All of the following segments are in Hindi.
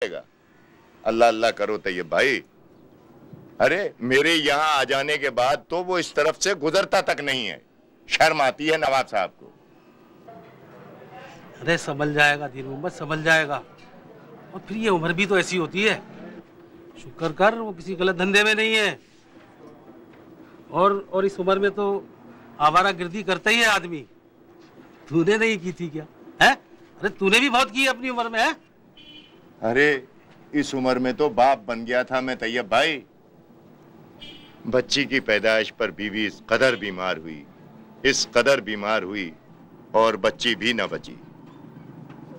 अल्लाह अल्लाह करो तैयब भाई। अरे मेरे यहाँ आ जाने के बाद तो वो इस तरफ से गुजरता तक नहीं है। शर्म आती है नवाब साहब को। अरे संभल जाएगा दीन मोहम्मद, संभल जाएगा। और फिर ये उम्र भी तो ऐसी होती है। शुक्र कर वो किसी गलत धंधे में नहीं है। और इस उम्र में तो आवारा गिर्दी करता ही है आदमी। तूने नहीं की थी क्या? है? अरे तूने भी बहुत की है अपनी उम्र में। है? अरे इस उम्र में तो बाप बन गया था मैं तैयब भाई। बच्ची की पैदाइश पर बीवी इस कदर बीमार हुई, इस कदर बीमार हुई और बच्ची भी न बची।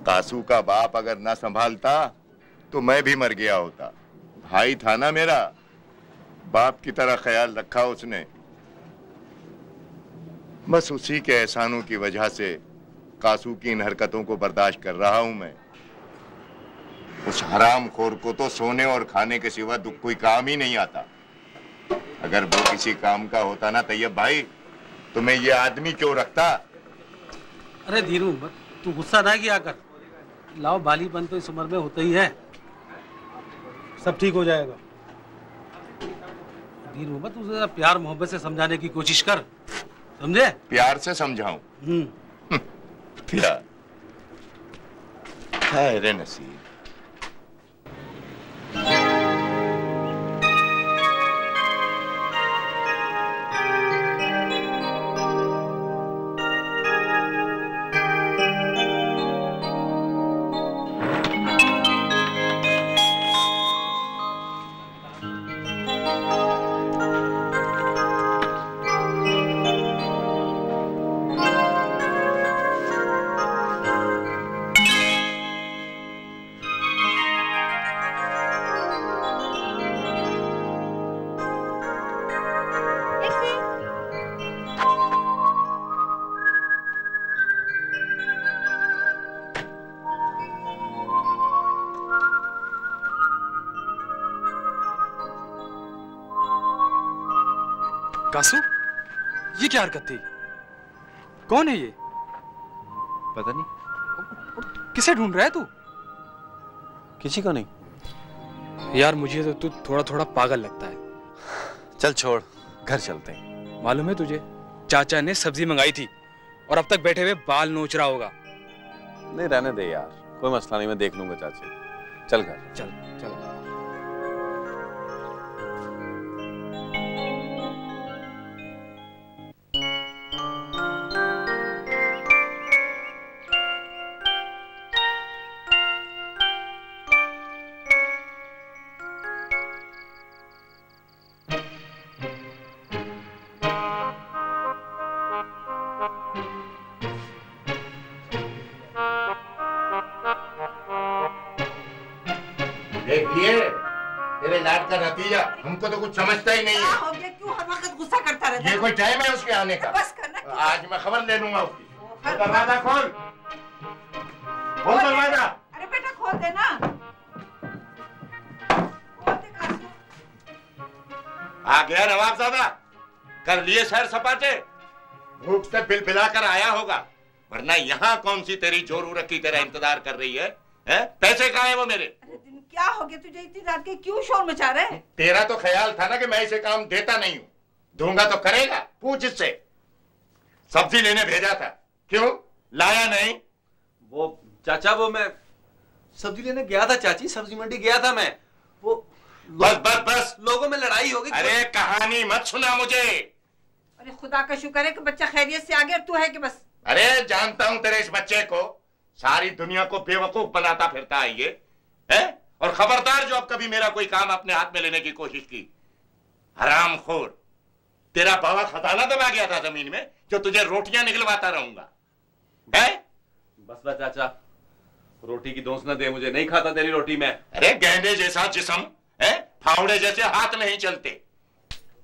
कासू का बाप अगर न संभालता तो मैं भी मर गया होता। भाई था ना मेरा, बाप की तरह ख्याल रखा उसने। बस उसी के एहसानों की वजह से कासू की इन हरकतों को बर्दाश्त कर रहा हूं मैं। उस हराम खोर को तो सोने और खाने के सिवा कोई काम ही नहीं आता। अगर वो किसी काम का होता ना तैयब भाई तो मैं ये आदमी क्यों रखता। अरे धीरू तू गुस्सा ना किया कर। लाओ बालीपन तो इस उम्र में होता ही है, सब ठीक हो जाएगा। धीरू तू जरा प्यार मोहब्बत से समझाने की कोशिश कर, समझे? प्यार से समझाऊं? प्यार है रे नसीब। कासू, ये क्या हरकत थी? कौन है ये? पता नहीं। किसे ढूंढ रहा है तू? किसी को नहीं। यार मुझे तो तू थोड़ा थोड़ा पागल लगता है। चल छोड़, घर चलते हैं। मालूम है तुझे, चाचा ने सब्जी मंगाई थी और अब तक बैठे हुए बाल नोच रहा होगा। नहीं रहने दे यार, कोई मसला नहीं, मैं देख लूंगा चाची। चल घर चल चल। तेरे लाड का नतीजा हमको तो कुछ समझता ही नहीं है। हो गया, क्यों हर वक्त गुस्सा करता रहता है? ये कोई टाइम है उसके आने का? बस करना। आज मैं खबर ले लूंगा उसकी। दरवाजा खोल, खोल दरवाजा। अरे बेटा खोल देना। खोल दे कासू। आ गया नवाबजादा, कर लिए सैर सपाटे। भूख से पिलपिला कर आया होगा, वरना यहाँ कौन सी तेरी जोरू रखी तेरा इंतजार कर रही है? पैसे कहाँ है वो मेरे? क्या हो गया तुझे इतनी रात के क्यों शोर मचा रहे हैं? तेरा तो ख्याल था ना कि मैं इसे काम देता नहीं हूँ, दूंगा तो करेगा। पूछ इससे। सब्जी लेने भेजा था, क्यों लाया नहीं? वो चाचा, वो मैं सब्जी लेने गया था चाची, सब्जी मंडी गया था मैं। वो बस बस बस, लोगों में लड़ाई हो गई। अरे कहानी मत सुना मुझे। अरे खुदा का शुक्र है कि बच्चा खैरियत से आ गया, तू है कि बस। अरे जानता हूं तेरे इस बच्चे को, सारी दुनिया को बेवकूफ बनाता फिरता है ये, है? और खबरदार जो अब कभी मेरा कोई काम अपने हाथ में लेने की कोशिश की। हरामखोर, तेरा बाबा खजाना दबा गया था जमीन में, जो तुझे रोटियां निकलवाता रहूंगा। है? बस बस चाचा, रोटी की दोस्त न दे मुझे, नहीं खाता तेरी रोटी में। अरे गहने जैसा जिस्म है, फावड़े जैसे हाथ नहीं चलते,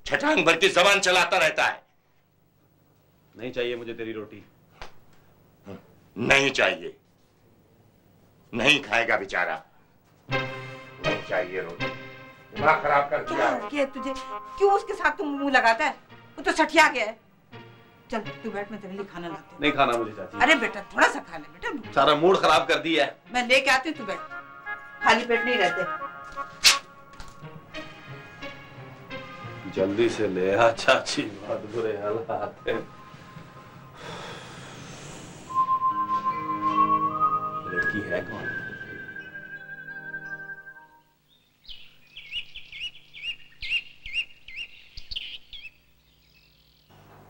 छटांग भर की जबान चलाता रहता है। नहीं चाहिए मुझे तेरी रोटी। नहीं चाहिए, नहीं खाएगा बेचारा, नहीं चाहिए रोटी। दिमाग खराब कर दिया। क्या तुझे, क्यों उसके साथ तुम मुंह लगाता है? वो तो सठिया गया है। चल तू बैठ, मैं तेरे लिए खाना लाती हूँ। नहीं खाना मुझे चाची। अरे बेटा थोड़ा सा खा ले बेटा। सारा मूड खराब कर दिया है। मैं लेके आती हूँ, तू बैठ। खाली पेट नहीं रहते। जल्दी से ले आ चाची, बहुत बुरे हालात हैं। लड़की है कौन?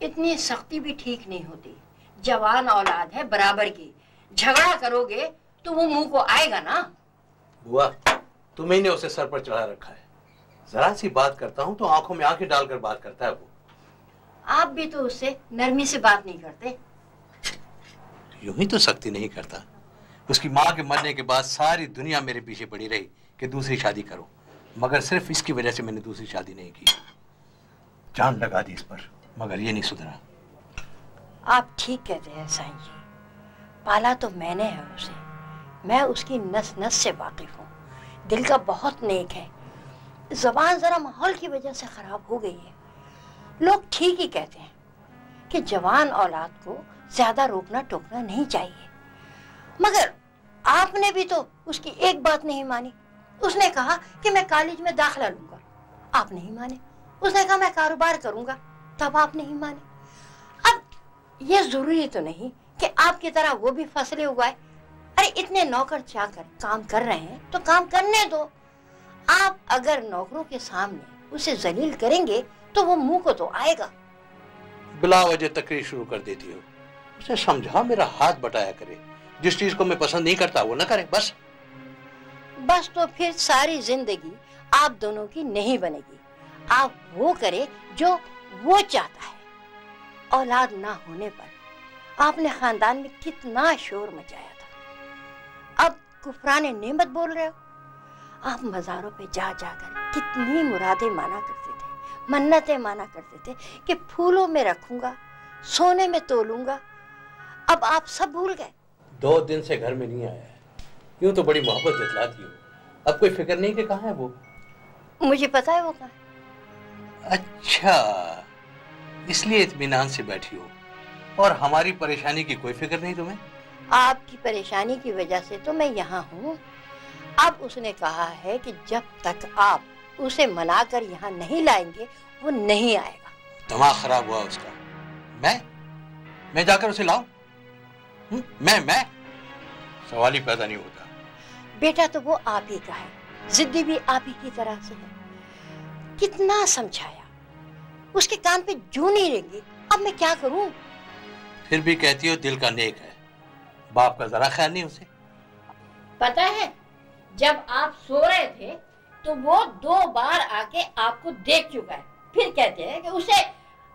इतनी सख्ती भी ठीक नहीं होती। जवान औलाद है बराबर की, झगड़ा करोगे तो वो मुंह को आएगा ना। बुआ, तुम्ही ने उसे सर पर चढ़ा रखा है। जरा सी बात करता हूँ तो आंखों में आंखें डालकर बात करता है वो। आप भी तो उससे नरमी से बात नहीं करते। यूं ही तो सख्ती नहीं करता। उसकी माँ के मरने के बाद सारी दुनिया मेरे पीछे पड़ी रही कि दूसरी शादी करो, मगर सिर्फ इसकी वजह से मैंने दूसरी शादी नहीं की। जान लगा दी इस पर, मगर ये नहीं सुधरा। आप ठीक कहते हैं साईं जी, पाला तो मैंने है उसे। मैं उसकी नस नस से वाकिफ हूँ। दिल का बहुत नेक है। जबान जरा माहौल की वजह से खराब हो गई है। लोग ठीक ही कहते हैं कि जवान औलाद को ज्यादा रोकना टोकना नहीं चाहिए, मगर आपने भी तो उसकी एक बात नहीं मानी। उसने कहा कि मैं कॉलेज में दाखिला लूंगा, आप नहीं माने। उसने कहा मैं कारोबार करूंगा, तब आप नहीं माने। अब ये जरूरी तो नहीं कि आपकी तरह वो भी फसलें उगाए। अरे इतने नौकर चाकर काम कर रहे हैं तो काम करने दो। आप अगर नौकरों के सामने उसे जलील करेंगे तो वो मुंह को तो आएगा। बिला वजह तकरीर शुरू कर देती हो। उसे समझा मेरा हाथ बटाया करे। जिस चीज को मैं पसंद नहीं करता वो ना करे, बस। बस तो फिर सारी जिंदगी आप दोनों की नहीं बनेगी। आप वो करे जो वो चाहता है। औलाद ना होने पर आपने खानदान में कितना शोर मचाया था, अब कुफराने नेमत बोल रहे हो। आप मज़ारों पे जा जाकर कितनी मुरादें माना करते थे, मन्नतें माना करते थे कि फूलों में रखूंगा, सोने में तोलूंगा। अब आप सब भूल गए। 2 दिन से घर में नहीं आया है। यूं तो बड़ी मोहब्बत जतलाती हो, अब कोई फिक्र नहीं कि कहाँ है वो। मुझे पता है वो कहाँ है। अच्छा, इसलिए इत्मीनान से बैठी हो और हमारी परेशानी की कोई फिक्र नहीं तुम्हें? आपकी परेशानी की वजह से तो मैं यहाँ हूँ। अब उसने कहा है कि जब तक आप उसे मनाकर यहाँ नहीं लाएंगे वो नहीं आएगा। दिमाग खराब हुआ उसका। मैं जाकर उसे लाऊं? मैं सवाल ही पैदा नहीं होता। बेटा तो वो आप ही का है, जिद्दी भी आप ही की तरह से है। कितना समझाया, उसके कान पे जूं नहीं रहेंगी। अब मैं क्या करूं? फिर भी कहती हो दिल का नेक है, बाप का जरा ख्याल नहीं उसे। पता है, जब आप सो रहे थे तो वो 2 बार आके आपको देख चुका है, फिर कहते हैं कि उसे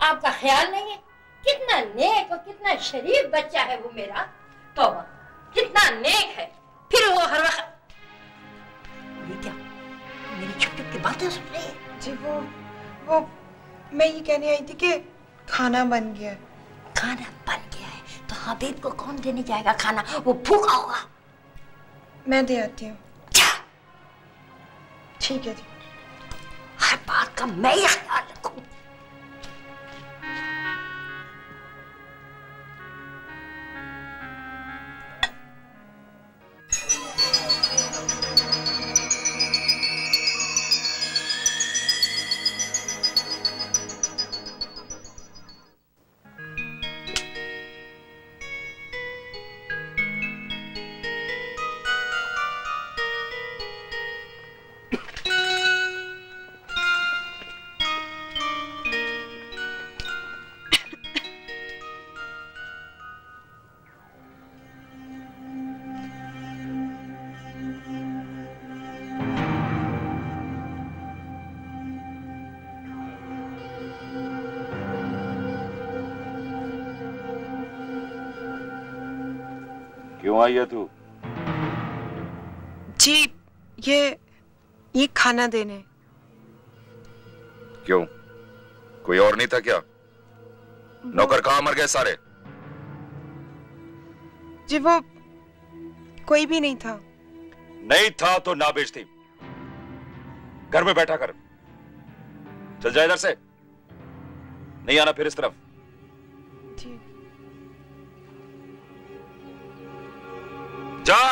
आपका ख्याल नहीं है। कितना नेक और कितना शरीफ बच्चा है वो मेरा। तौबा, कितना नेक है। फिर वो हर वक्त ये क्या मेरी छुप छुप की बातें सुन रही है? जी वो मैं ये कहने आई थी कि खाना बन गया है। खाना बन गया है तो हबीब को कौन देने जाएगा खाना? वो भूखा होगा। मैं दे आती हूँ। ठीक है जी। हर बात का मैं ही ख्याल रखूं। क्यों आई है तू? जी ये खाना देने। क्यों, कोई और नहीं था क्या? नौकर कहाँ मर गए सारे? जी वो कोई भी नहीं था। नहीं था तो ना बेचती। घर में बैठा कर। चल जा इधर से, नहीं आना फिर इस तरफ। ठीक। जा।